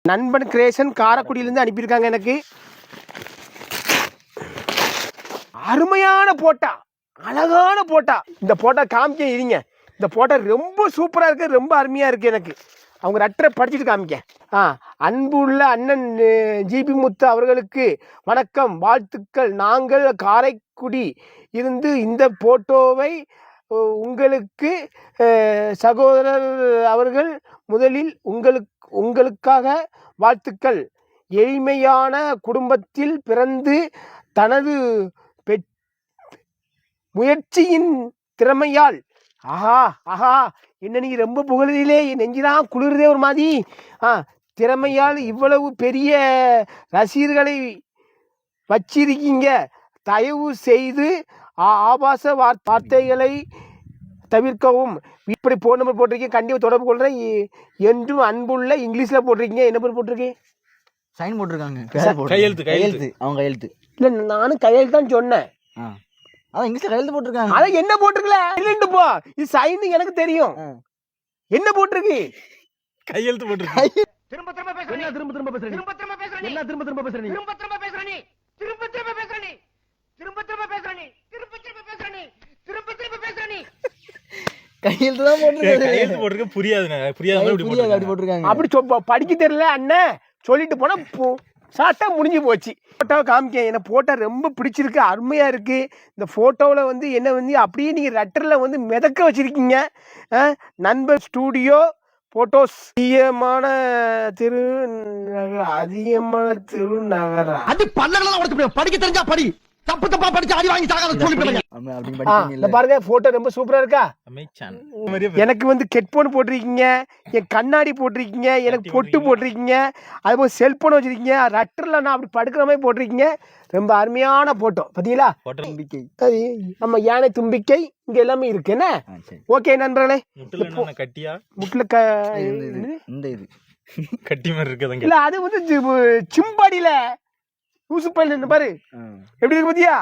நண்பன் கிரேஷன் காரைக்குடியிலேருந்து அனுப்பியிருக்காங்க எனக்கு. அருமையான போட்டா, அழகான போட்டா. இந்த போட்டா காமிக்க இருங்க. இந்த போட்டா ரொம்ப சூப்பராக இருக்குது, ரொம்ப அருமையாக இருக்குது. எனக்கு அவங்க ரட்டரை படிச்சுட்டு காமிக்க. அன்புள்ள அண்ணன் ஜிபி முத்து அவர்களுக்கு வணக்கம், வாழ்த்துக்கள். நாங்கள் காரைக்குடி இருந்து இந்த போட்டோவை உங்களுக்கு சகோதரர் அவர்கள் முதலில் உங்களுக்காக வாழ்த்துக்கள். எளிமையான குடும்பத்தில் பிறந்து தனது முயற்சியின் திறமையால் என்ன நீங்க ரொம்ப புகழிலே நெஞ்சிலாம் குளிர்தே ஒரு மாதிரி. திறமையால் இவ்வளவு பெரிய ரசிகர்களை வச்சிருக்கீங்க. தயவு செய்து ஆபாச வார்த்தைகளை தவிர்க்கவும். இப்படி போன் நம்பர் போட்டிருக்கீங்க, கண்டிப்பாக தொடர்பு கொள்கிறேன் என்றும் அன்புள்ள. இங்கிலீஷில் போட்டிருக்கீங்க, என்ன பேர் போட்டிருக்கேன்? சைன் போட்டிருக்காங்க, கையெழுத்து. அவங்க கையெழுத்து இல்லை, நானும் கையெழுத்து தான் சொன்னேன். அதான் இங்கிலீஷ்ல கையெழுத்து போட்டிருக்காங்க. அதான் என்ன போட்டிருக்கல இல்லைன்னு போ. இது சைன் எனக்கு தெரியும். என்ன போட்டிருக்கு? கையெழுத்து போட்டிருக்கு. திரும்ப திரும்ப பேசுறேன். திரும்ப திரும்ப பேசுறேன். திரும்ப திரும்ப பேசுறேன். என்ன திரும்ப திரும்ப பேசுறேன்? திரும்ப திரும்ப பேசுறேன். திரும்ப திரும்ப பேசுறேன். திரும்ப திரும்ப பேசுறேன். திரும்ப திரும்ப பேசுறேன். திரும்ப திரும்ப பேசுறேன். கையெழுத்து தான் போட்டிருக்காங்க. கையெழுத்து போட்டிருக்கு. புரியாது அப்படி போட்டிருக்காங்க. அப்படி படிக்க தெரியல அண்ணன் சொல்லிட்டு போனா சாட்டா முடிஞ்சு போச்சு. போட்டோவை காமிக்க. எனக்கு போட்டோ ரொம்ப பிடிச்சிருக்கு, அருமையாக இருக்குது. இந்த ஃபோட்டோவில் வந்து என்ன வந்து அப்படியே நீங்கள் ரட்டரில் வந்து மிதக்க வச்சுருக்கீங்க. நண்பர் ஸ்டூடியோ ஃபோட்டோஸ். அதிகமான திருநகரா அது பண்ணலாம். படிக்க தெரிஞ்சா படி, தப்பு தப்பா படிச்சு அடி வாங்கி பாருங்க. போட்டோ ரொம்ப சூப்பரா இருக்கா? எனக்கு வந்து ஹெட்போன் போட்டிருக்கீங்க, என் கண்ணாடி போட்டிருக்கீங்க, எனக்கு பொட்டு போட்டிருக்கீங்க, அதுபோல் செல்போன் வச்சிருக்கீங்க, ரட்டர்ல நான் அப்படி படுக்கிற மாதிரி போட்டிருக்கீங்க. ரொம்ப அருமையான போட்டோ. பாத்தீங்களா? நம்ம யானை தும்பிக்கை இங்க எல்லாமே இருக்கு. என்ன ஓகே நண்பர்களே, முட்டில கட்டி மாதிரி இருக்கு. இல்ல, அது வந்து சிம்பாடியில ஊசு பயில பாரு எப்படி இருக்கு பாத்தியா?